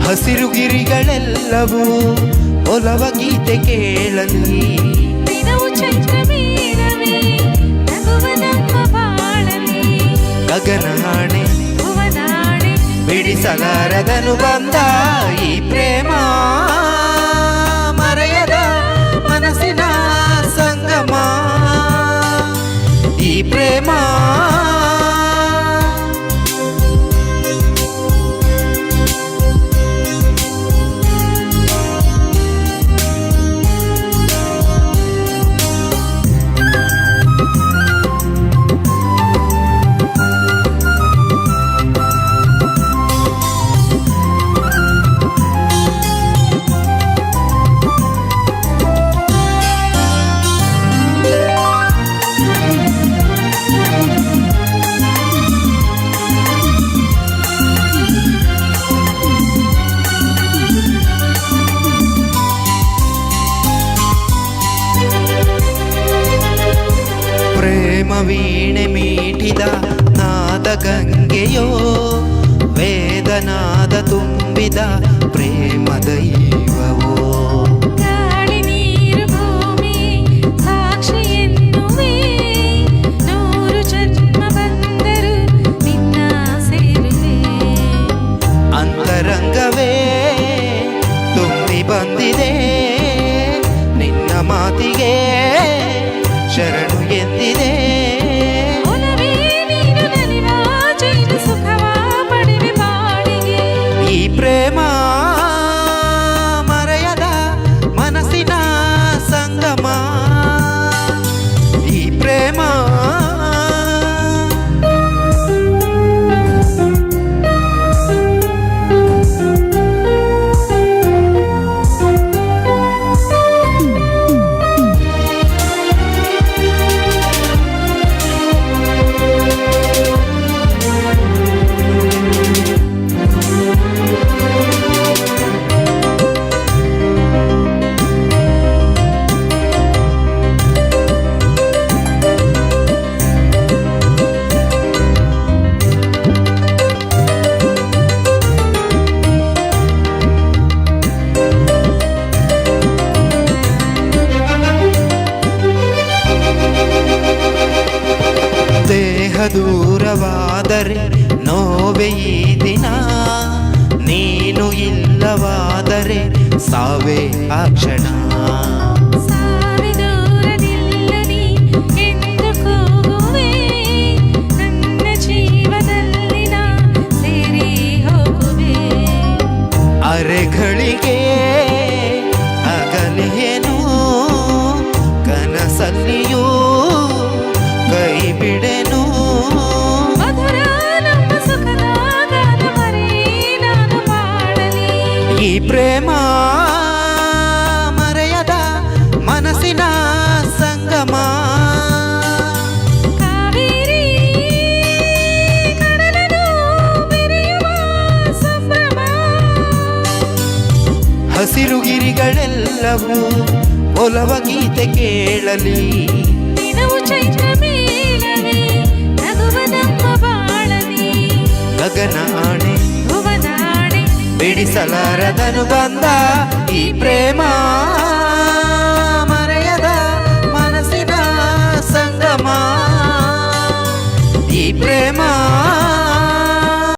ಹಸಿರು ಗಿರಿಗಳೆಲ್ಲವೂ ಒಲವ ಗೀತೆ ಕೇಳಲಿ. ದಿನವು ಚೈತ್ರ ಮೇಳವೇ ನಗುವ ನಮ್ಮ ಬಾಳಲಿ. ಗಗನ ಹಾಣೆ ಭುವನಾಣೆ ಬಿಡಿಸಲಾರದನು ಬಂದ ಈ ಪ್ರೇಮ ಮರೆಯದ ಮನಸ್ಸಿನ ಸಂಗಮ. ಈ ಪ್ರೇಮ ಪ್ರೇಮ ವೀಣೆ ಮೀಟಿದ ನಾದ ಗಂಗೆಯೋ ವೇದನಾದ ತುಂಬಿದ ಪ್ರೇಮ ದೈವವೋ. ಗಾಳಿ ನೀರು ಭೂಮಿ ಸಾಕ್ಷಿ ಎನ್ನುವೆ. 100 ಜನ್ಮ ಬಂದರು ನಿನ್ನ ಸೇರುವೆ. ಅಂತರಂಗವೇ ತುಂಬಿ ಬಂದಿದೆ ನಿನ್ನ ಮಾತಿಗೆ ಶರಣು ಎಂದಿದೆ. ಒಲವೇ ನೀನು ನಲಿವ ಜೀವ ಸುಖವ ಪಡೆವೆ ಬಾಳಿಗೆ. ಈ ಪ್ರೇಮ ಮರೆಯದ ಮನಸ್ಸಿನ ಸಂಗಮ. ಈ ಪ್ರೇಮ ದೇಹ ದೂರವಾದರೆ ನೋವೆ ಈ ದಿನ. ನೀನು ಇಲ್ಲವಾದರೆ ಸಾವೇ ಆ ಕ್ಷಣ. ಸಾವಿದೂರದಿಲ್ಲದಿ ಎಂದು ಕೂಗುವೆ. ನನ್ನ ಜೀವದಲ್ಲಿ ನಾ ಸೇರಿ ಹೋಗುವೆ. ಅರೆಗಳಿಗೆ ಅಗಲೇನು ಕನಸಲ್ಲಿಯೂ ಕೈ ಬಿಡೆನು. ಮಧುರ ನಮ್ಮ ಸುಖದ ಗಾನ ಮರೆ ನಾನು ಮಾಡಲಿ. ಈ ಪ್ರೇಮ ಮರೆಯದ ಮನಸ್ಸಿನ ಸಂಗಮ. ಕಾವೇರಿ ಕಡಲನು ಬೆರೆಯುವ ಸಂಭ್ರಮ. ಹಸಿರು ಗಿರಿಗಳೆಲ್ಲವೂ ಒಲವ ಗೀತೆ ಕೇಳಲಿ. ದಿನವು ಚೈತ್ರ ಮೇಳವೇ ನಗುವ ನಮ್ಮ ಬಾಳಲಿ. ಗಗನ ಆಣೆ ಭುವನಾಣೆ ಬಿಡಿಸಲಾರದನು ಬಂದ ಈ ಪ್ರೇಮ.